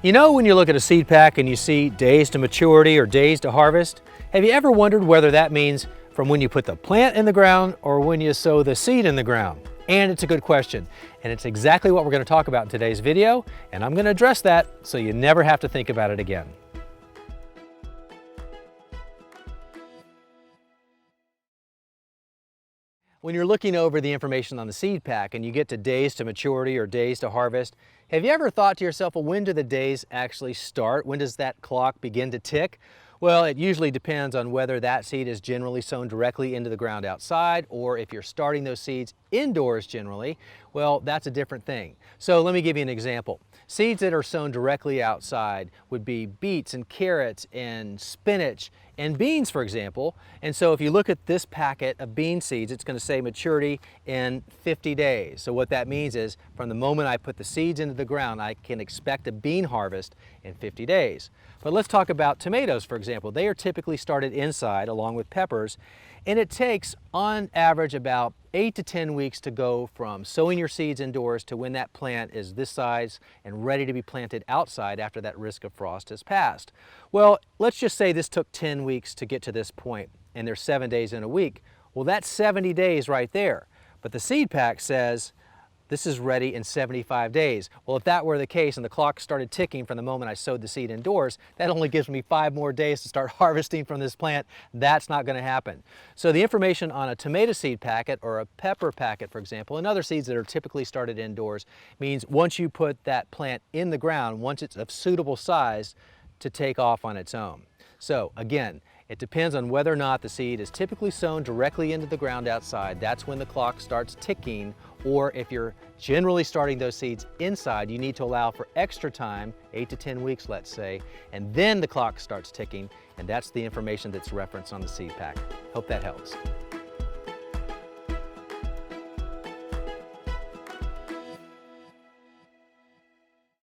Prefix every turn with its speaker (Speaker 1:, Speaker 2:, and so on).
Speaker 1: You know, when you look at a seed pack and you see days to maturity or days to harvest, have you ever wondered whether that means from when you put the plant in the ground or when you sow the seed in the ground? And it's a good question, and it's exactly what we're going to talk about in today's video, and I'm going to address that so you never have to think about it again. When you're looking over the information on the seed pack and you get to days to maturity or days to harvest, have you ever thought to yourself, well, when do the days actually start? When does that clock begin to tick? Well, it usually depends on whether that seed is generally sown directly into the ground outside, or if you're starting those seeds indoors generally, well, that's a different thing. So let me give you an example. Seeds that are sown directly outside would be beets and carrots and spinach and beans, for example. And so if you look at this packet of bean seeds, it's going to say maturity in 50 days. So what that means is from the moment I put the seeds into the ground, I can expect a bean harvest in 50 days. But let's talk about tomatoes, for example. They are typically started inside along with peppers, and it takes on average about 8 to 10 weeks to go from sowing your seeds indoors to when that plant is this size and ready to be planted outside after that risk of frost has passed. Well, let's just say this took 10 weeks to get to this point, and there's 7 days in a week. Well, that's 70 days right there. But the seed pack says this is ready in 75 days. Well, if that were the case and the clock started ticking from the moment I sowed the seed indoors, that only gives me 5 more days to start harvesting from this plant. That's not going to happen. So the information on a tomato seed packet or a pepper packet, for example, and other seeds that are typically started indoors means once you put that plant in the ground, once it's of suitable size to take off on its own. So again, it depends on whether or not the seed is typically sown directly into the ground outside. That's when the clock starts ticking. Or if you're generally starting those seeds inside, you need to allow for extra time, 8 to 10 weeks, let's say, and then the clock starts ticking, and that's the information that's referenced on the seed pack. Hope that helps.